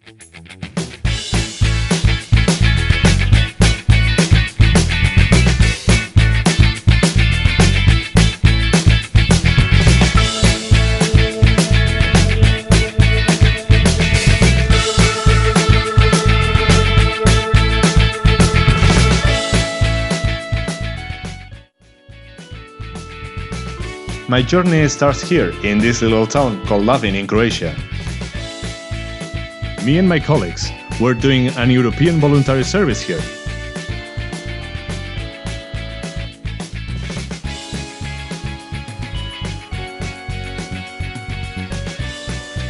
My journey starts here, in this little town called Faccin in Croatia. Me and my colleagues were doing an European Voluntary Service here.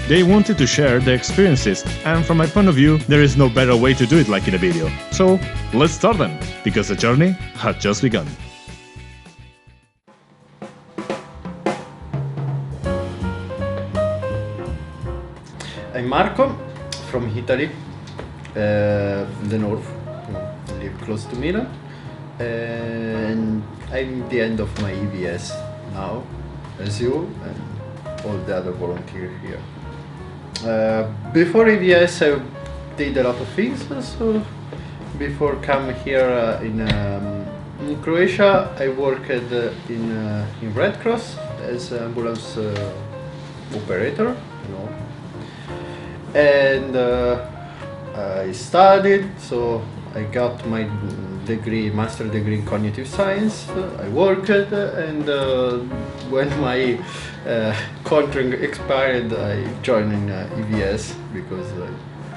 They wanted to share their experiences, and from my point of view, there is no better way to do it like in a video. So, let's start then, because the journey had just begun. I'm Marco, from Italy, the north, live close to Milan, and I'm the end of my EVS now, as you and all the other volunteers here. Before EVS I did a lot of things, so before coming here in Croatia I worked in Red Cross as an ambulance operator, and I studied, so I got my degree, master degree in cognitive science. I worked, and when my contract expired, I joined in EVS because I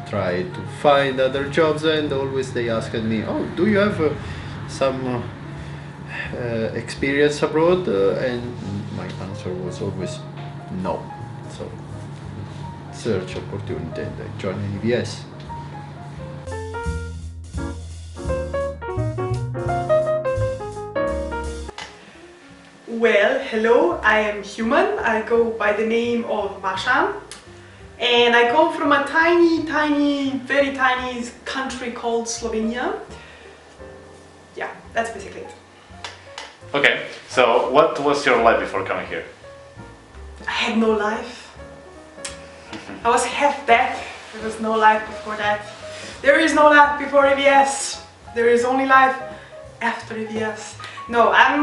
tried to find other jobs, and always they asked me, "Oh, do you have some experience abroad?" And my answer was always no. So search opportunity and I joined EVS. Well, hello, I am human. I go by the name of Maša, and I come from a very tiny country called Slovenia. Yeah, that's basically it. Okay, so what was your life before coming here? I had no life. I was half dead. There was no life before that. There is no life before EVS. There is only life after EVS. No, I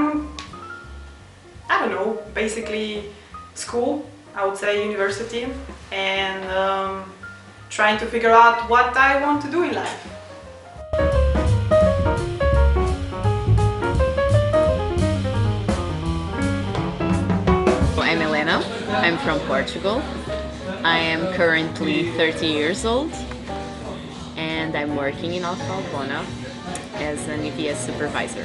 don't know, basically school, I would say university, and trying to figure out what I want to do in life. I'm Helena, I'm from Portugal. I am currently 30 years old and I'm working in Alfalbona as an EVS supervisor.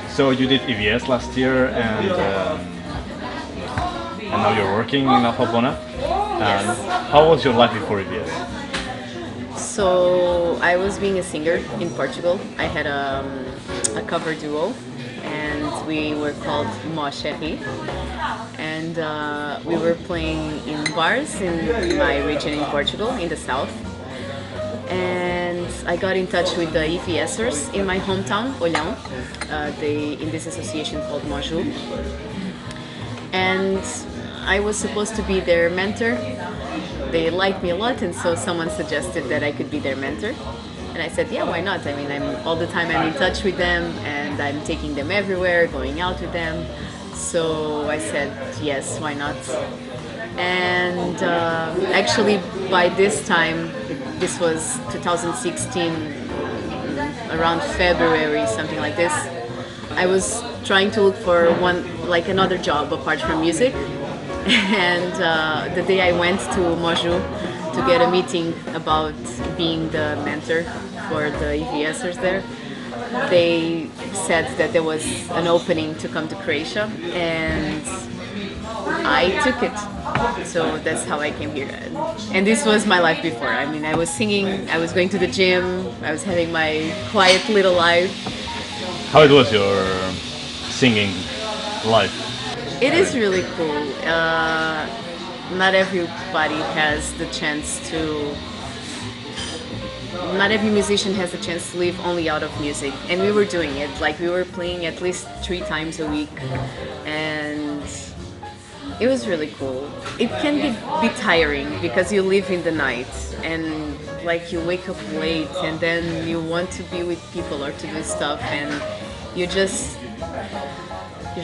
So you did EVS last year, and now you're working in Alfalbona. And how was your life before EVS? So I was being a singer in Portugal. I had a cover duo and we were called Maša Viršček, and we were playing in bars in my region in Portugal, in the south. And I got in touch with the EVSers in my hometown, Olhão, in this association called Maju. And I was supposed to be their mentor. They liked me a lot, and so someone suggested that I could be their mentor. And I said, yeah, why not? I mean, all the time I'm in touch with them, and I'm taking them everywhere, going out with them. So I said, yes, why not? And actually, by this time, this was 2016, around February, something like this, I was trying to look for another job apart from music. And the day I went to Maju to get a meeting about being the mentor for the EVSers there, they said that there was an opening to come to Croatia, and I took it. So that's how I came here. And this was my life before. I mean, I was singing, I was going to the gym, I was having my quiet little life. How it was your singing life? It is really cool. Not everybody has the chance to... Not every musician has the chance to live only out of music. And we were doing it. Like, we were playing at least 3 times a week. And It was really cool. It can be tiring because you live in the night and like you wake up late and then you want to be with people or to do stuff and you're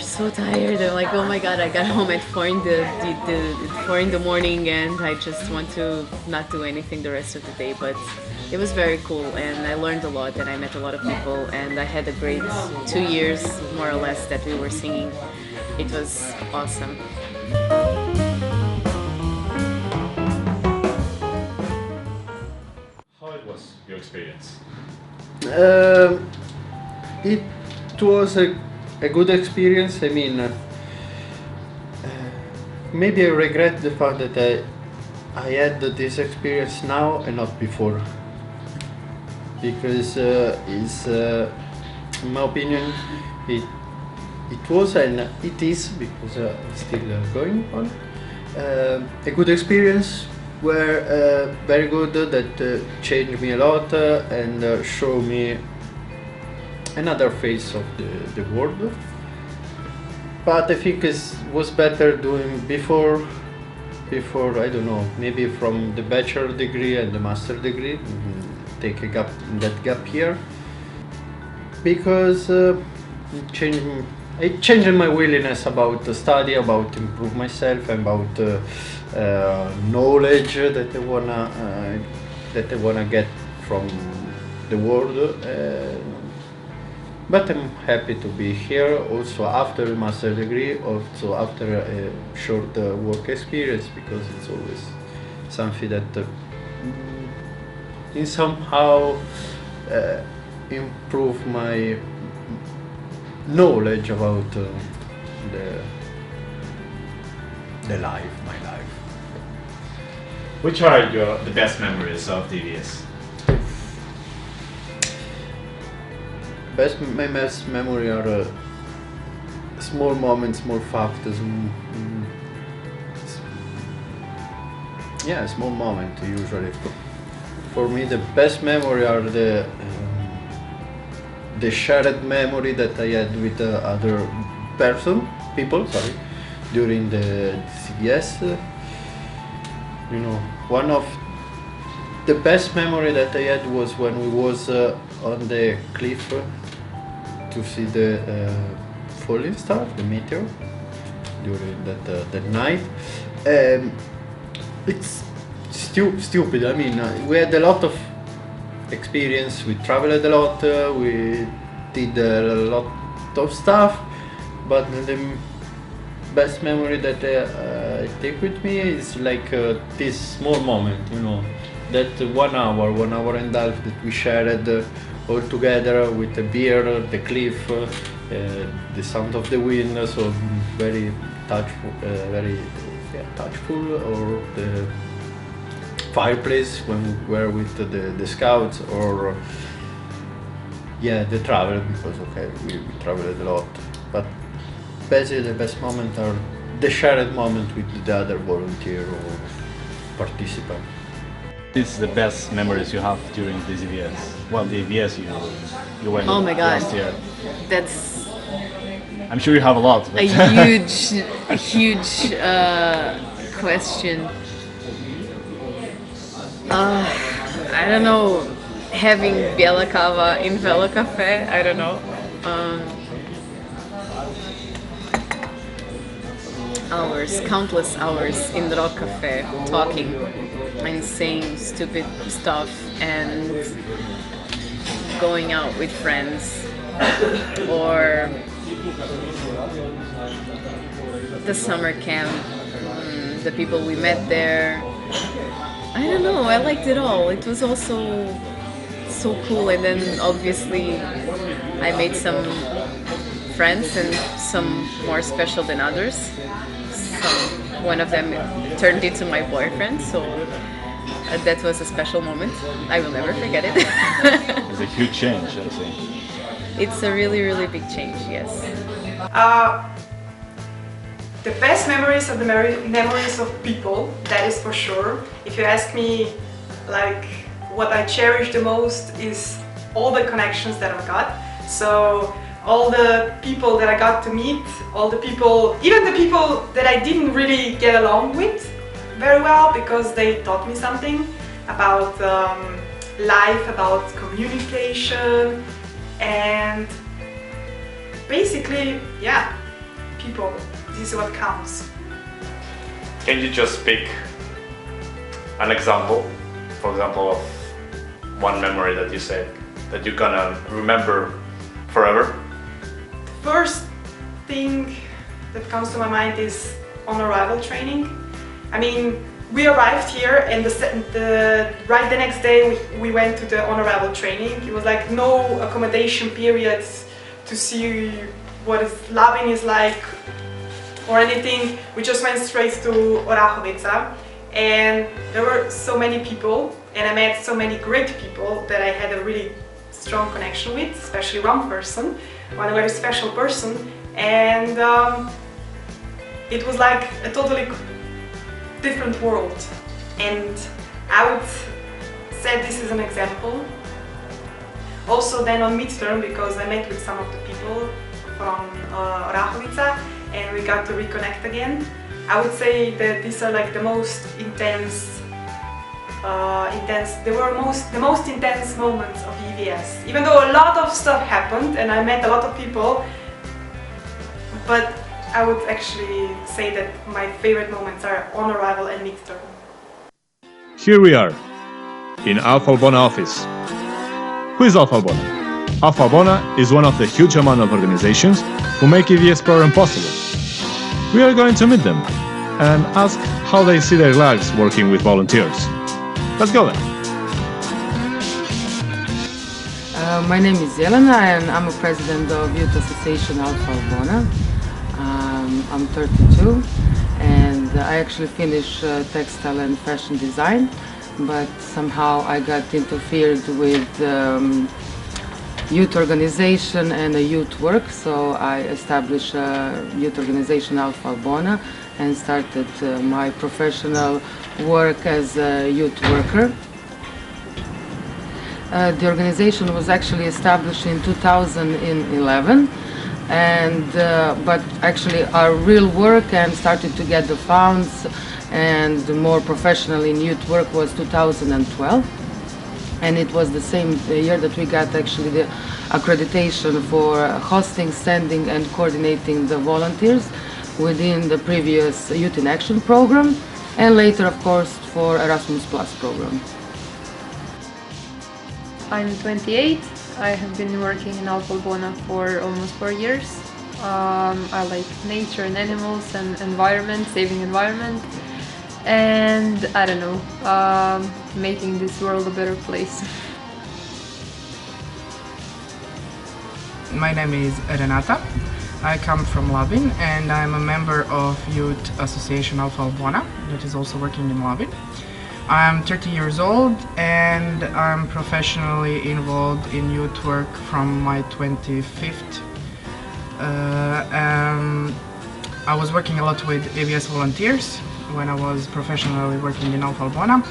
so tired. I'm like, oh my god, I got home at 4 in the morning and I just want to not do anything the rest of the day. But it was very cool and I learned a lot and I met a lot of people and I had a great 2 years more or less that we were singing. It was awesome. How it was your experience? It was a good experience. I mean, maybe I regret the fact that I had this experience now and not before, because in my opinion, it was and it is, because it's still going on, a good experience. Were very good, that changed me a lot and showed me another face of the world. But I think it was better doing before, I don't know, maybe from the bachelor degree and the master degree, take a gap, that gap here, because it changed my willingness about the study, about improve myself, about knowledge that I wanna get from the world. But I'm happy to be here also after a master degree, also after a short work experience, because it's always something that in somehow improve my knowledge about the life, my life. Which are the best memories of DVS? My best memory are small moments, small factors. Yeah, small moment usually. For me, the best memory are the shared memory that I had with other people, during the CVS. You know, one of the best memory that I had was when we was on the cliff to see the falling star, the meteor, during that night. It's stupid. I mean, we had a lot of experience. We traveled a lot. We did a lot of stuff. But the best memory that I take with me is like this small moment. You know, that 1 hour and a half that we shared all together with the beer, the cliff, the sound of the wind. So very touchful, touchful. Or the fireplace when we were with the scouts, or the travel, because we traveled a lot. But basically the best moment are the shared moment with the other volunteer or participant. This is the best memories you have during the EVS. Well, the EVS you went last year. That's I'm sure you have a lot. But a huge question. I don't know, having Biela Kava in Velo Cafe, I don't know. Countless hours in the Rock Cafe, talking and saying stupid stuff and going out with friends, or the summer camp, the people we met there. I don't know, I liked it all. It was also so cool, and then obviously I made some friends, and some more special than others. One of them turned into my boyfriend, so that was a special moment. I will never forget it. It's a huge change, I think. It's a really, really big change, yes. The best memories are the memories of people, that is for sure. If you ask me, like, what I cherish the most is all the connections that I've got. So all the people that I got to meet, all the people, even the people that I didn't really get along with very well, because they taught me something about life, about communication, and basically, yeah, people, this is what counts. Can you just pick an example, for example, of one memory that you said that you're gonna remember forever? The first thing that comes to my mind is on arrival training. I mean, we arrived here and right the next day we went to the on arrival training. It was like no accommodation periods to see what Labin is like or anything. We just went straight to Orahovica, and there were so many people and I met so many great people that I had a really strong connection with, especially one very special person, and it was like a totally different world. And I would say this is an example. Also then on midterm, because I met with some of the people from Orahovica and we got to reconnect again. I would say that these are like the most intense, they were the most intense moments of EVS. Even though a lot of stuff happened and I met a lot of people, but I would actually say that my favorite moments are on arrival and midterm. Here we are, in Alpha Albona office. Who is Alpha Albona? Alpha Albona is one of the huge amount of organizations who make EVS program possible. We are going to meet them and ask how they see their lives working with volunteers. Let's go then. My name is Jelena and I'm a president of Youth Association Alpha Albona. I'm 32 and I actually finished textile and fashion design, but somehow I got interfered with youth organization and a youth work, so I established a youth organization Alpha Albona and started my professional work as a youth worker. The organization was actually established in 2011, and but actually our real work and started to get the funds and more professional in youth work was 2012, and it was the same year that we got actually the accreditation for hosting, sending and coordinating the volunteers within the previous Youth in Action program, and later of course for Erasmus Plus program. I'm 28. I have been working in Alpha Albona for almost 4 years. I like nature and animals and environment, saving environment, and I don't know, making this world a better place. My name is Renata. I come from Labin and I'm a member of Youth Association Alpha Albona that is also working in Labin. I'm 30 years old and I'm professionally involved in youth work from my 25th. I was working a lot with EVS volunteers when I was professionally working in Alpha Albona,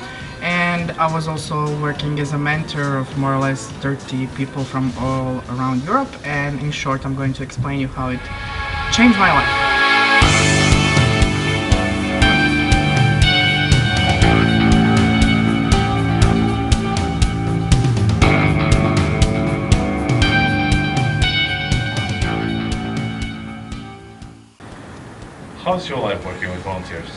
and I was also working as a mentor of more or less 30 people from all around Europe, and in short I'm going to explain you how it changed my life. How's your life working with volunteers?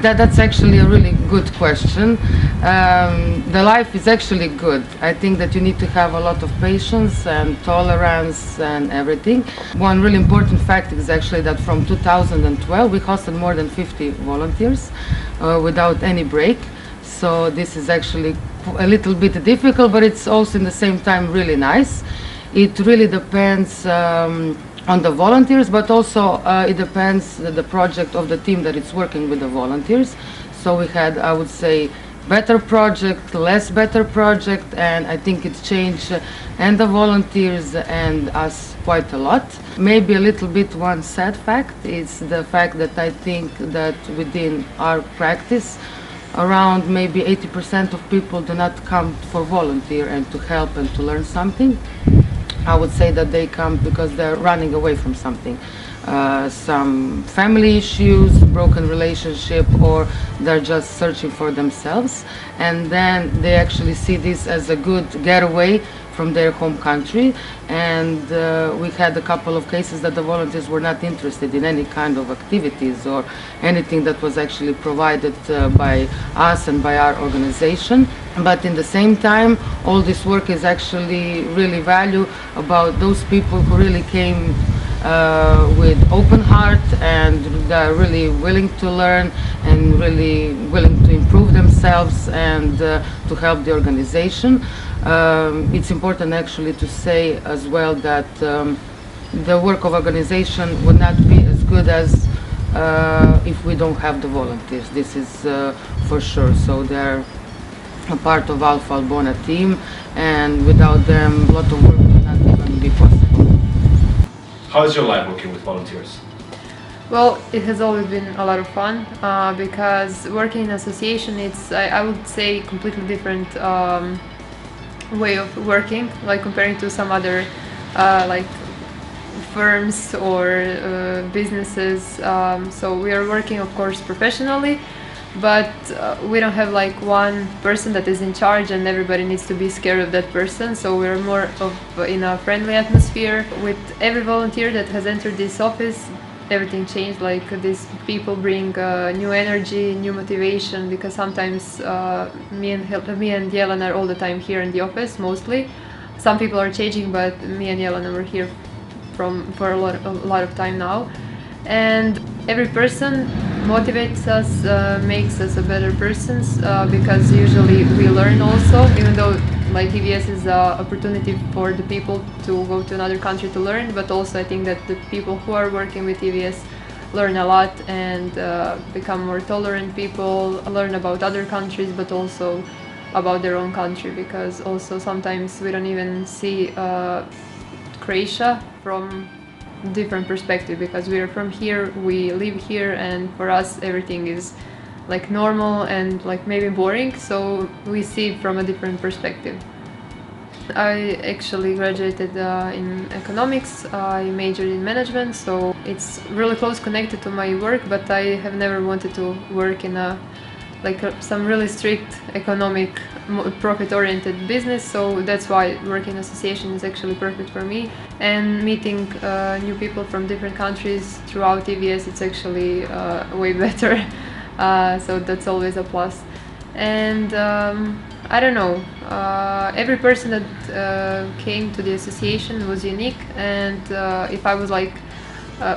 That's actually a really good question. The life is actually good. I think that you need to have a lot of patience and tolerance and everything. One really important fact is actually that from 2012 we hosted more than 50 volunteers without any break. So this is actually a little bit difficult, but it's also in the same time really nice. It really depends on the volunteers, but also it depends the project of the team that it's working with the volunteers. So we had, I would say, better project, less better project, and I think it's changed and the volunteers and us quite a lot. Maybe a little bit one sad fact is the fact that I think that within our practice around maybe 80% of people do not come for volunteer and to help and to learn something. I would say that they come because they're running away from something. Some family issues, broken relationship, or they're just searching for themselves, and then they actually see this as a good getaway from their home country. And we had a couple of cases that the volunteers were not interested in any kind of activities or anything that was actually provided by us and by our organization. But in the same time, all this work is actually really value about those people who really came with open heart and they're really willing to learn and really willing to improve themselves and to help the organization. It's important actually to say as well that the work of organization would not be as good as if we don't have the volunteers. This is for sure. So they're a part of Alpha Albona team, and without them a lot of work would not even be possible. How is your life working with volunteers? Well, it has always been a lot of fun because working in association, it's I would say completely different way of working, like comparing to some other like firms or businesses. So we are working, of course, professionally, but we don't have like one person that is in charge and everybody needs to be scared of that person. So we're more of in a friendly atmosphere. With every volunteer that has entered this office, everything changed. Like these people bring new energy, new motivation, because sometimes me and Jelena are all the time here in the office mostly. Some people are changing, but me and Jelena were here for a lot of time now. And every person motivates us, makes us a better persons, because usually we learn also, even though like EVS is an opportunity for the people to go to another country to learn, but also I think that the people who are working with EVS learn a lot and become more tolerant people, learn about other countries, but also about their own country, because also sometimes we don't even see Croatia from different perspective, because we are from here, we live here, and for us everything is like normal and like maybe boring, so we see it from a different perspective. I actually graduated in economics. I majored in management, so it's really close connected to my work, but I have never wanted to work in some really strict economic profit-oriented business, so that's why working in association is actually perfect for me. And meeting new people from different countries throughout EVS, it's actually way better, so that's always a plus. And I don't know, every person that came to the association was unique, and if I was like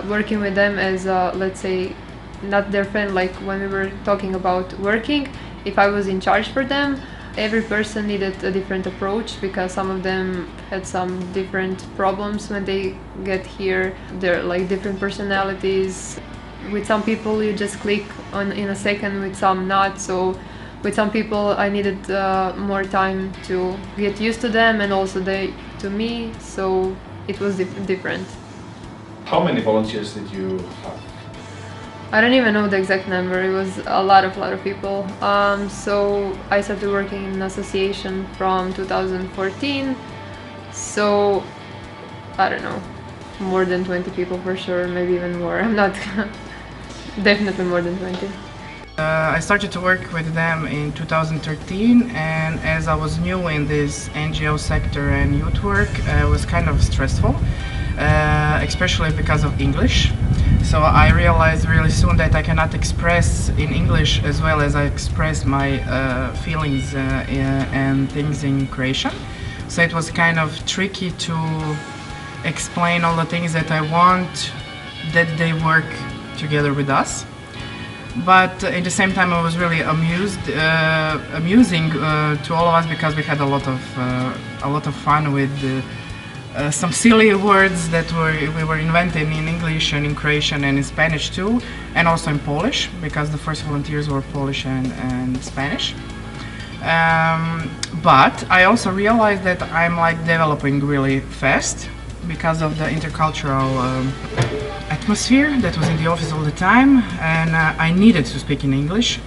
working with them as let's say not their friend, like when we were talking about working, if I was in charge for them, every person needed a different approach, because some of them had some different problems when they get here. They're like different personalities. With some people you just click in a second, with some not. So with some people I needed more time to get used to them, and also they to me, so it was different. How many volunteers did you have? I don't even know the exact number. It was a lot of people. So I started working in an association from 2014. So I don't know, more than 20 people for sure, maybe even more. I'm not definitely more than 20. I started to work with them in 2013, and as I was new in this NGO sector and youth work, it was kind of stressful, especially because of English. So I realized really soon that I cannot express in English as well as I express my feelings and things in Croatian. So it was kind of tricky to explain all the things that I want that they work together with us. But at the same time, I was really amusing to all of us, because we had a lot of fun with some silly words that we were inventing in English and in Croatian and in Spanish too, and also in Polish, because the first volunteers were Polish and Spanish. But I also realized that I'm like developing really fast because of the intercultural atmosphere that was in the office all the time, and I needed to speak in English.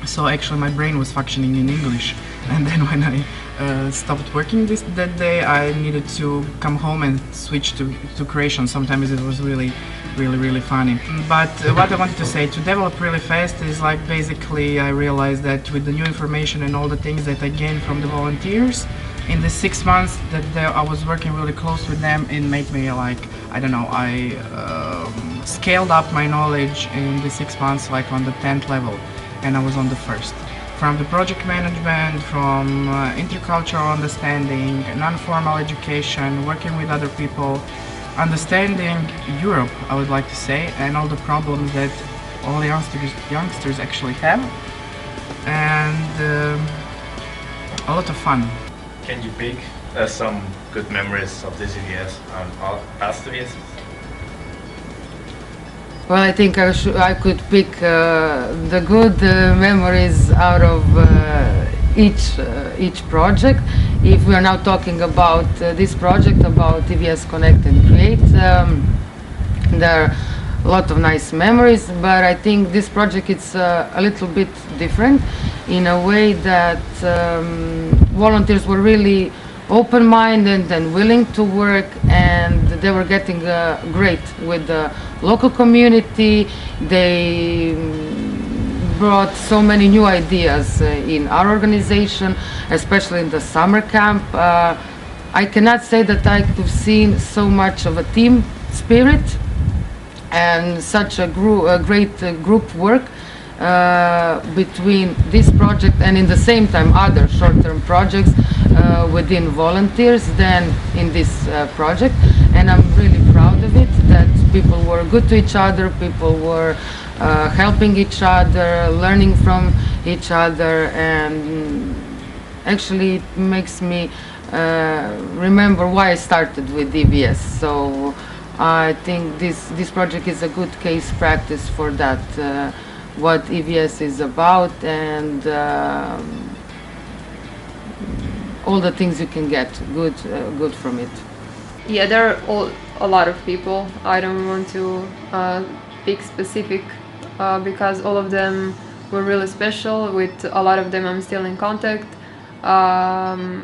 So actually my brain was functioning in English, and then when I stopped working that day, I needed to come home and switch to Croatian. Sometimes it was really funny. But what I wanted to say, to develop really fast is like basically I realized that with the new information and all the things that I gained from the volunteers, in the 6 months that I was working really close with them, it made me like, I don't know, I scaled up my knowledge in the 6 months like on the 10th level, and I was on the first. From the project management, from intercultural understanding, non-formal education, working with other people, understanding Europe, I would like to say, and all the problems that all youngsters actually have, and a lot of fun. Can you pick some good memories of this EVS and past EVS? Well, I think I could pick the good memories out of each project. If we are now talking about this project, about EVS Connect and Create, there are a lot of nice memories, but I think this project is a little bit different in a way that volunteers were really open-minded and willing to work, and they were getting great with the local community. They brought so many new ideas in our organization, especially in the summer camp. I cannot say that I've seen so much of a team spirit and such a great group work between this project and in the same time other short-term projects within volunteers than in this project, and I'm really proud of it that people were good to each other, people were helping each other, learning from each other, and actually it makes me remember why I started with EVS. So I think this project is a good case practice for that, what EVS is about, and all the things you can get good from it. Yeah, there are a lot of people. I don't want to pick specific because all of them were really special. With a lot of them I'm still in contact,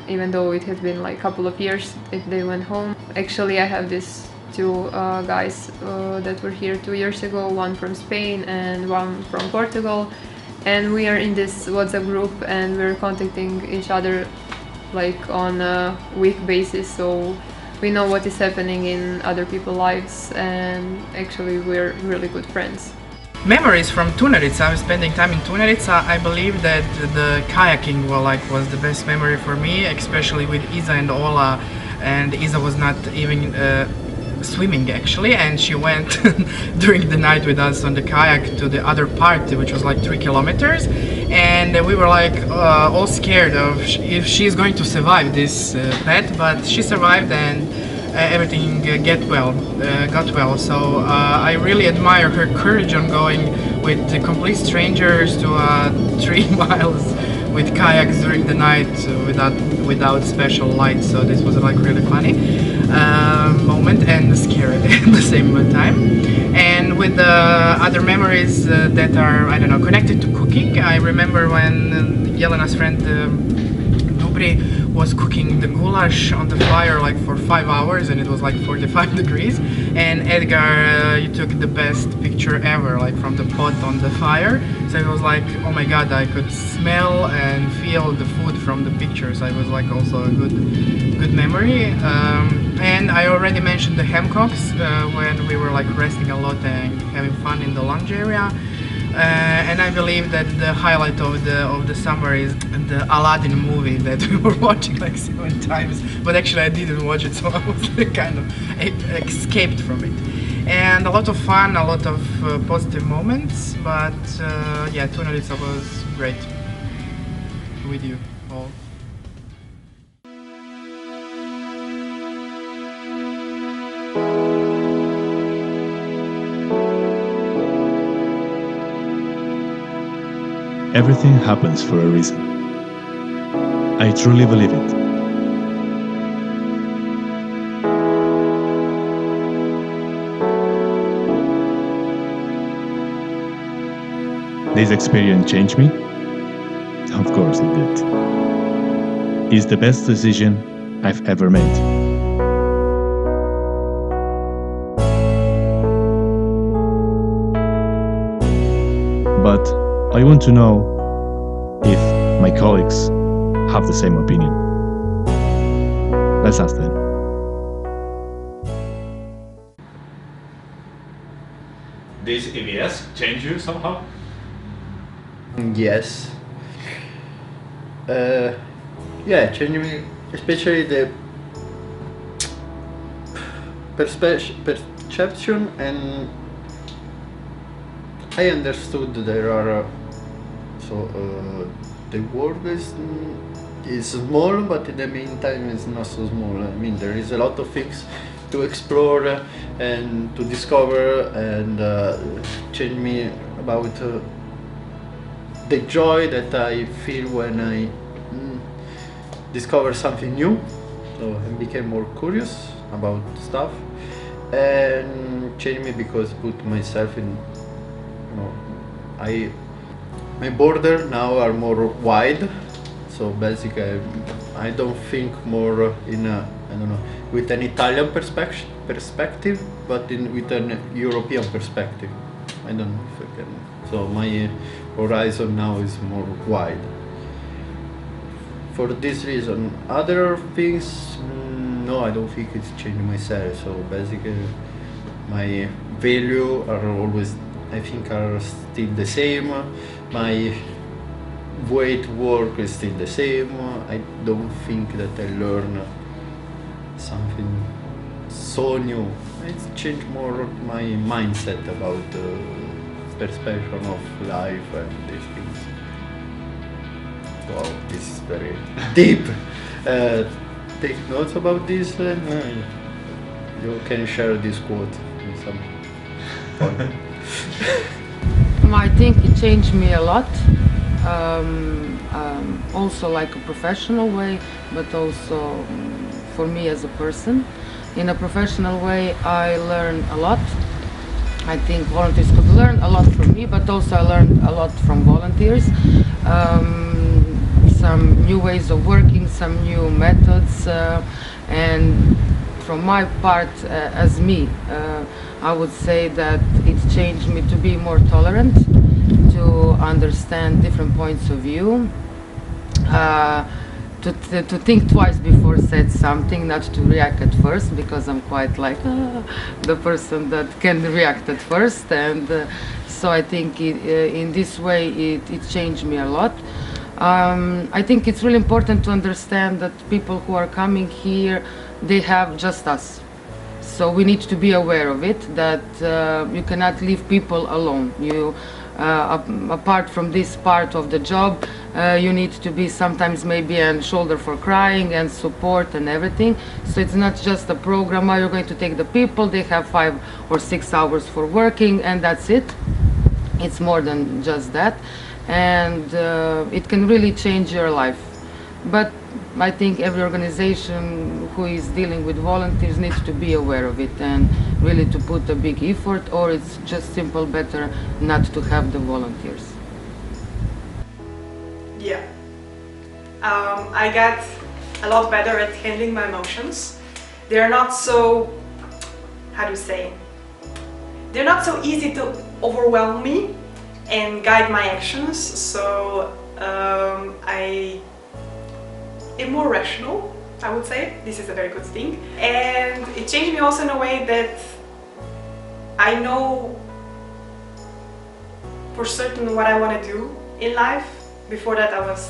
even though it has been like a couple of years if they went home. Actually, I have these two guys that were here 2 years ago, one from Spain and one from Portugal, and we are in this WhatsApp group and we're contacting each other like on a week basis, so we know what is happening in other people's lives, and actually we're really good friends. Memories from Tunarica. I'm spending time in Tunarica. I believe that the kayaking was the best memory for me, especially with Isa and Ola, and Isa was not even swimming actually, and she went during the night with us on the kayak to the other part, which was like 3 kilometers, and we were like all scared of if she's going to survive this pet, but she survived, and everything got well. So I really admire her courage on going with the complete strangers to 3 miles with kayaks during the night without special lights. So this was like really funny moment and scary at the same time. And with the other memories that are, I don't know, connected to cooking, I remember when Jelena's friend was cooking the goulash on the fire like for 5 hours, and it was like 45 degrees, and Edgar, you took the best picture ever, like from the pot on the fire. So it was like, oh my god, I could smell and feel the food from the pictures. So it was like also a good memory. And I already mentioned the Hamcocks when we were like resting a lot and having fun in the lounge area. And I believe that the highlight of the summer is the Aladdin movie that we were watching like 7 times, but actually I didn't watch it, so I was kind of escaped from it. And a lot of fun, a lot of positive moments, but yeah, Tunarica was great with you all. Everything happens for a reason. I truly believe it. This experience changed me, absolute it. It's the best decision I've ever made. But I want to know if my colleagues have the same opinion. Let's ask them. This EVS change you somehow? Yes. Yeah, changed me, especially the perception, and I understood there are the world is small, but in the meantime it's not so small. I mean, there is a lot of things to explore and to discover, and change me about the joy that I feel when I discover something new. So I became more curious about stuff, and changed me because put myself in, my border now are more wide. So basically, I don't think more in a, I don't know, with an Italian perspective, but with an European perspective. I don't know if I can. So my horizon now is more wide. For this reason, other things, no, I don't think it's changed myself. So basically, my value are always, I think, are still the same. My way to work is still the same. I don't think that I learn something so new. It's changed more my mindset about the perception of life and these things. Wow, this is very deep. Take notes about this, and you can share this quote in some point. I think it changed me a lot. Also like a professional way, but also for me as a person. In a professional way, I learned a lot. I think volunteers could learn a lot from me, but also I learned a lot from volunteers. Some new ways of working, some new methods, and from my part as me, I would say that it changed me to be more tolerant, to understand different points of view, to think twice before said something, not to react at first, because I'm quite like the person that can react at first, and so I think in this way it changed me a lot. I think it's really important to understand that people who are coming here, they have just us. So we need to be aware of it, that you cannot leave people alone. You, apart from this part of the job, you need to be sometimes maybe a shoulder for crying and support and everything. So it's not just a program where you're going to take the people, they have 5 or 6 hours for working and that's it. It's more than just that. And it can really change your life. But I think every organization who is dealing with volunteers needs to be aware of it and really to put a big effort, or it's just simple better not to have the volunteers. Yeah. I got a lot better at handling my emotions. They're not so, how do you say, they're not so easy to overwhelm me and guide my actions, so I'm more rational, I would say. This is a very good thing. And it changed me also in a way that I know for certain what I want to do in life. Before that I was,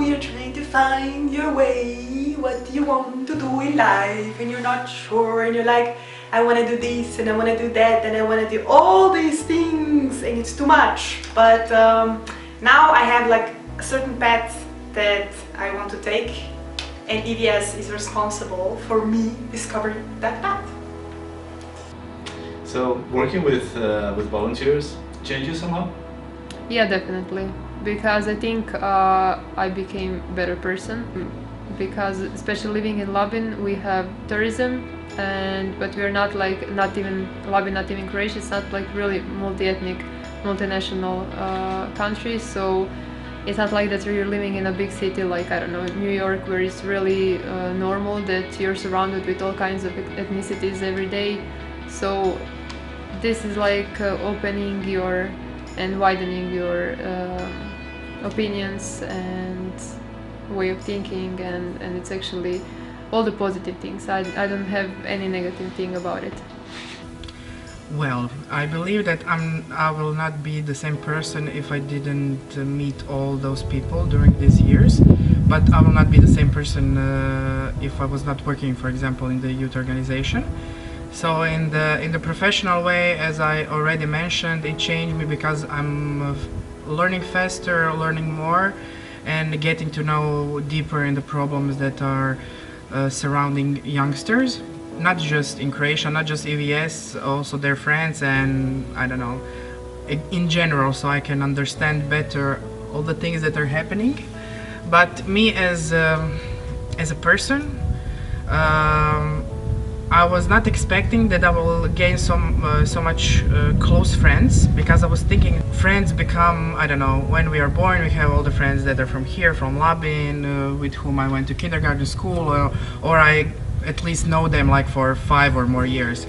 you're trying to find your way, what you want to do in life, and you're not sure, and you're like, I want to do this and I want to do that and I want to do all these things, and it's too much. But now I have like a certain path that I want to take, and EVS is responsible for me discovering that path. So working with volunteers changed you somehow? Yeah, definitely. Because I think I became a better person. Because especially living in Labin, we have tourism, but we're not like, not even Labin, not even Croatia. It's not like really multi-ethnic multinational country, so it's not like that you're living in a big city like, I don't know, New York, where it's really normal that you're surrounded with all kinds of ethnicities every day. So this is like opening your and widening your opinions and way of thinking, and it's actually all the positive things. I don't have any negative thing about it. Well, I believe that I will not be the same person if I didn't meet all those people during these years, but I will not be the same person if I was not working, for example, in the youth organization. So in the professional way, as I already mentioned, it changed me because I'm learning faster, learning more, and getting to know deeper in the problems that are surrounding youngsters. Not just in Croatia, not just EVS, also their friends, and I don't know, in general, so I can understand better all the things that are happening. But me as a person, I was not expecting that I will gain so much close friends, because I was thinking friends become, I don't know, when we are born we have all the friends that are from here, from Labin, with whom I went to kindergarten, school, or I at least know them like for 5 or more years.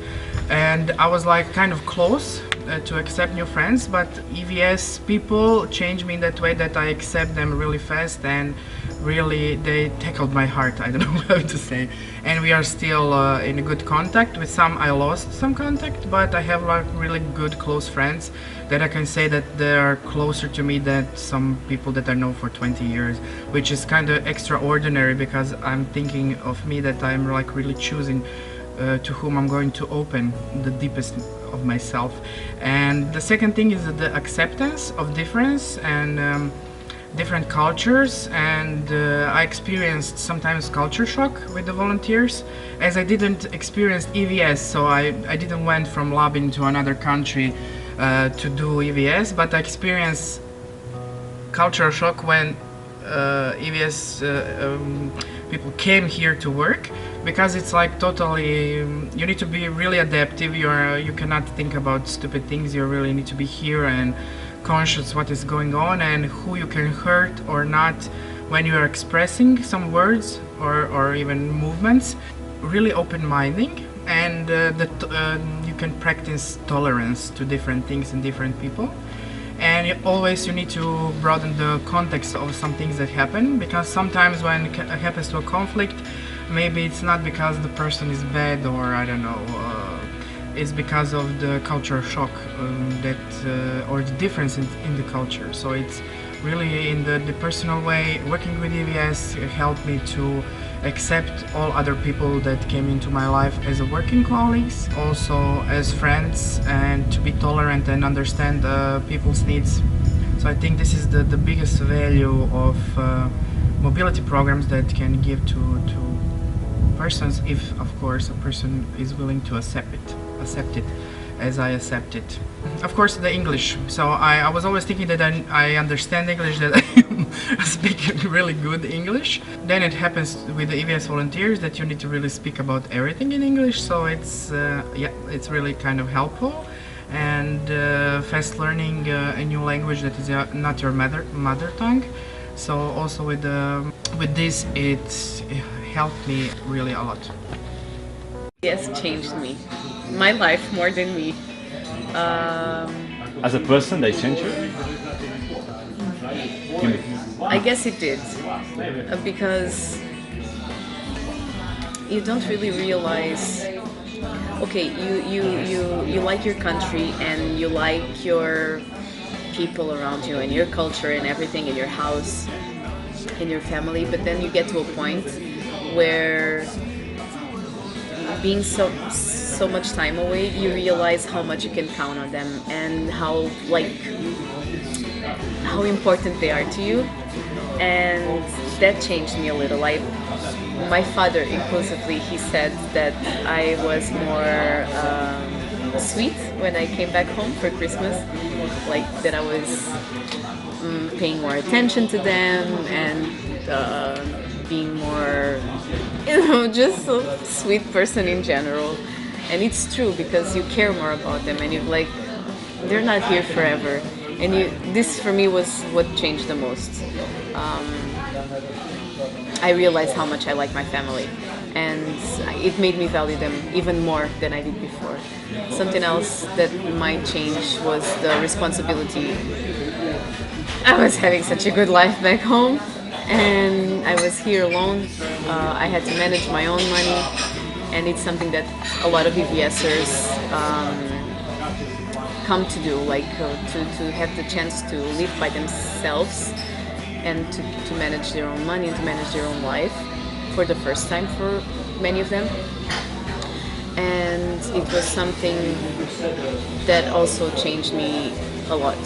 And I was like kind of close to accept new friends, but EVS people changed me in that way that I accept them really fast, and really they tackled my heart, I don't know how to say. And we are still in a good contact. With some I lost some contact, but I have like really good close friends that I can say that they are closer to me than some people that I know for 20 years, which is kind of extraordinary, because I'm thinking of me that I'm like really choosing to whom I'm going to open the deepest of myself. And the second thing is the acceptance of difference and different cultures, and I experienced sometimes culture shock with the volunteers, as I didn't experience EVS, so I didn't went from Labin to another country to do EVS, but I experienced cultural shock when EVS people came here to work, because it's like totally, you need to be really adaptive, you cannot think about stupid things, you really need to be here and conscious what is going on and who you can hurt or not when you are expressing some words or even movements. Really open-minded, and you can practice tolerance to different things and different people. And you need to broaden the context of some things that happen, because sometimes when it happens to a conflict, maybe it's not because the person is bad, or I don't know, it's because of the cultural shock or the difference in the culture. So it's really in the personal way, working with EVS helped me to accept all other people that came into my life as working colleagues, also as friends, and to be tolerant and understand people's needs. So I think this is the biggest value of mobility programs that can give to persons, if of course a person is willing to accept it as I accept it. Of course, the English. So I was always thinking that I understand English, that I speak really good English. Then it happens with the EVS volunteers that you need to really speak about everything in English. So it's it's really kind of helpful, and fast learning a new language that is not your mother tongue. So also with this, it helped me really a lot. Yes, changed me. My life more than me. As a person, they changed you? I guess it did, because you don't really realize. Okay, you like your country and you like your people around you and your culture and everything in your house, in your family, but then you get to a point where being so much time away, you realize how much you can count on them and how important they are to you, and that changed me a little. My father inclusively, he said that I was more sweet when I came back home for Christmas, like that I was paying more attention to them and being more, just a sweet person in general. And it's true, because you care more about them and you they're not here forever. And this for me was what changed the most. I realized how much I like my family, and it made me value them even more than I did before. Something else that might change was the responsibility. I was having such a good life back home, and I was here alone. I had to manage my own money, and it's something that a lot of EVSers come to do, like to have the chance to live by themselves and to manage their own money and to manage their own life for the first time for many of them. And it was something that also changed me a lot.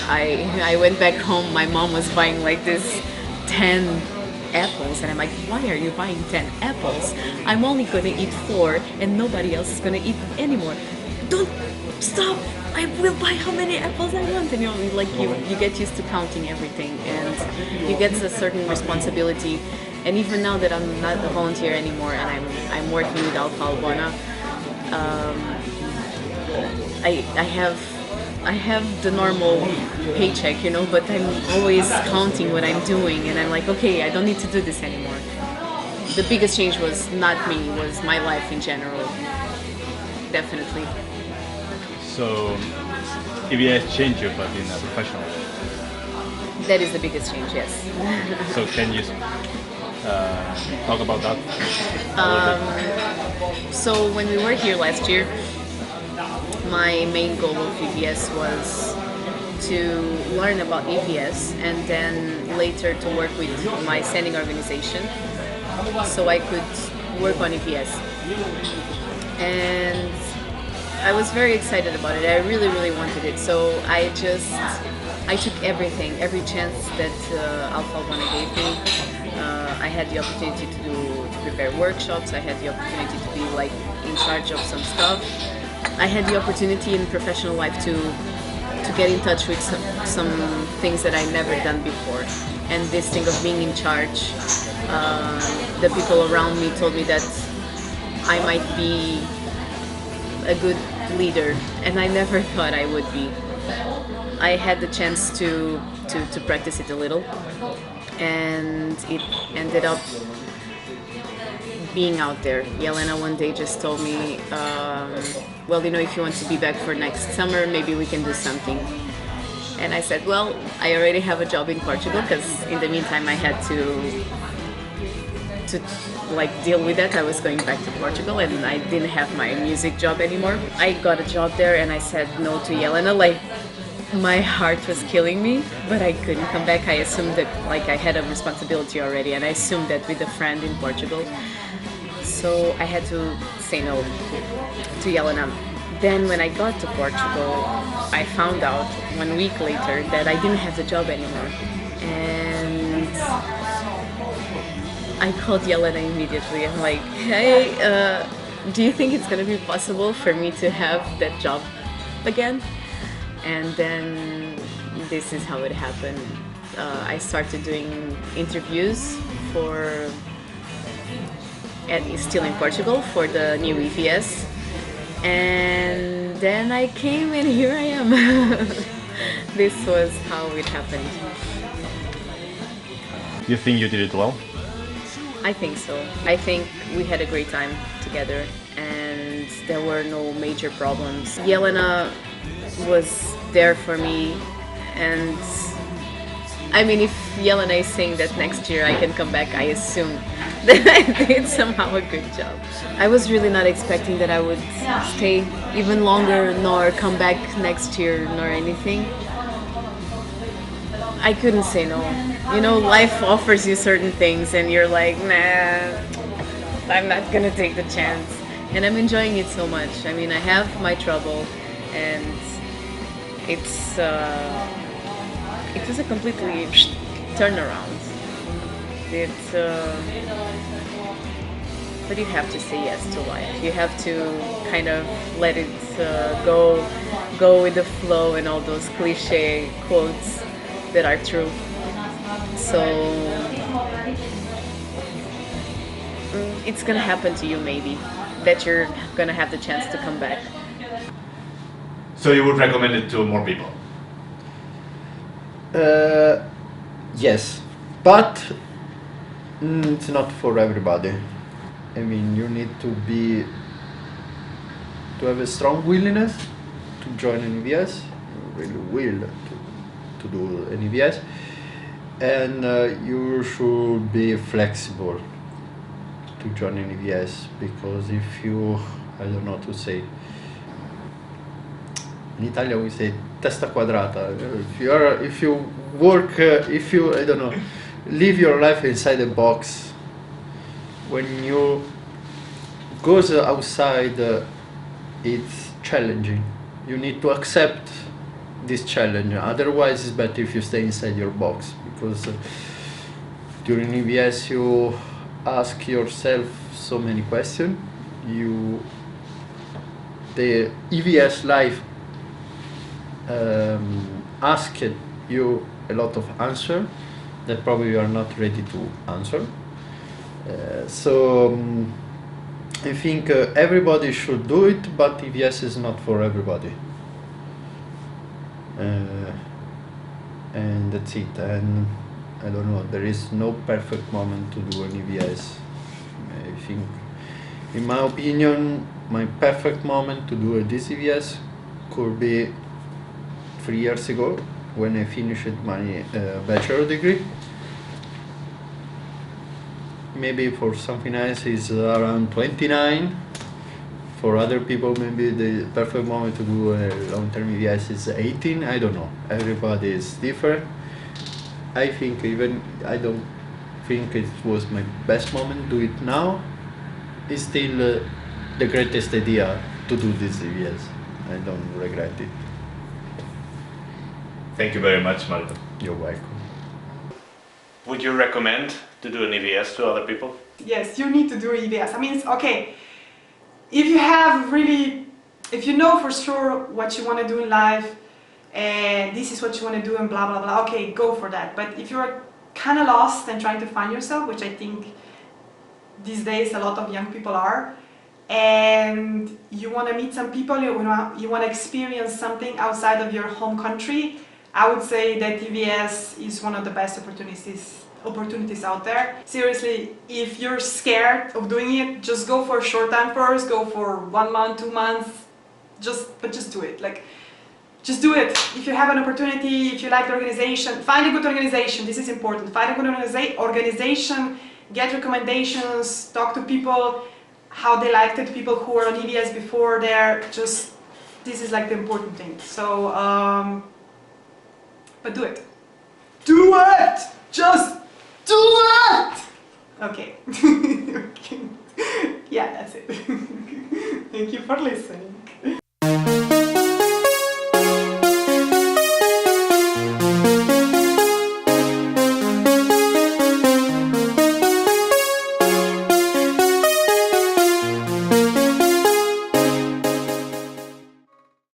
I went back home, my mom was buying like this 10 apples, and I'm like, why are you buying 10 apples? I'm only gonna eat 4 and nobody else is gonna eat anymore. Don't stop! I will buy how many apples I want. And you get used to counting everything, and you get a certain responsibility. And even now that I'm not a volunteer anymore and I'm working with Alfa Albona, I have the normal paycheck, but I'm always counting what I'm doing, and I'm like, okay, I don't need to do this anymore. The biggest change was not me, was my life in general, definitely. So, EVS changed you, but in a professional way. That is the biggest change, yes. So can you talk about that a little bit? So when we were here last year, my main goal of EVS was to learn about EVS and then later to work with my sending organization so I could work on EVS. And I was very excited about it. I really, really wanted it. So I took every chance that Alfa Albona gave me. I had the opportunity to prepare workshops. I had the opportunity to be like in charge of some stuff. I had the opportunity in professional life to get in touch with some things that I never done before. And this thing of being in charge, the people around me told me that I might be a good leader, and I never thought I would be. I had the chance to practice it a little, and it ended up being out there. Jelena one day just told me, well, if you want to be back for next summer, maybe we can do something. And I said, well, I already have a job in Portugal, because in the meantime I had to deal with that. I was going back to Portugal and I didn't have my music job anymore. I got a job there and I said no to Jelena. My heart was killing me, but I couldn't come back. I assumed that I had a responsibility already, and I assumed that with a friend in Portugal. So I had to say no to Jelena. Then when I got to Portugal, I found out 1 week later that I didn't have the job anymore. And I called Jelena immediately. I'm like, hey, do you think it's going to be possible for me to have that job again? And then this is how it happened. I started doing interviews still in Portugal, for the new EVS. And then I came and here I am. This was how it happened. You think you did it well? I think so. I think we had a great time together and there were no major problems. Jelena was there for me, and I mean, if Jelena is saying that next year I can come back, I assume that I did somehow a good job. I was really not expecting that I would stay even longer, nor come back next year, nor anything. I couldn't say no. Life offers you certain things and you're like, nah, I'm not gonna take the chance. And I'm enjoying it so much. I mean, I have my trouble, and it was a completely turnaround. But you have to say yes to life. You have to kind of let it go with the flow, and all those cliche quotes that are true. So it's gonna happen to you, maybe, that you're gonna have the chance to come back. So you would recommend it to more people? Yes, but it's not for everybody. I mean, you need to have a strong willingness to join an EVS. You really will to do an EVS, and you should be flexible to join an EVS, because if you, I don't know how to say, in Italian we say testa quadrata. If you work, if you, I don't know, live your life inside a box, when you goes outside, it's challenging. You need to accept this challenge. Otherwise, it's better if you stay inside your box, because during EVS you ask yourself so many questions. The EVS life asked you a lot of answers that probably you are not ready to answer. I think everybody should do it, but EVS is not for everybody. And that's it. And I don't know, there is no perfect moment to do an EVS. I think, in my opinion, my perfect moment to do this EVS could be 3 years ago, when I finished my bachelor degree. Maybe for something else is around 29. For other people, maybe the perfect moment to do a long-term EVS is 18. I don't know. Everybody is different. I think I don't think it was my best moment to do it now. It's still the greatest idea to do this EVS. I don't regret it. Thank you very much, Marco. You're welcome. Would you recommend to do an EVS to other people? Yes, you need to do EVS. I mean, it's okay. If you know for sure what you want to do in life, and this is what you want to do and blah, blah, blah, okay, go for that. But if you're kind of lost and trying to find yourself, which I think these days a lot of young people are, and you want to meet some people, you want to experience something outside of your home country, I would say that EVS is one of the best opportunities out there. Seriously, if you're scared of doing it, just go for a short time first, go for 1 month, 2 months, just do it. Like, just do it. If you have an opportunity, if you like the organization, find a good organization. This is important. Find a good organization, get recommendations, talk to people, how they liked it, people who were on EVS before there. Just, this is like the important thing. So, but do it. Do it! Just do it! Okay. Okay. Yeah, that's it. Thank you for listening.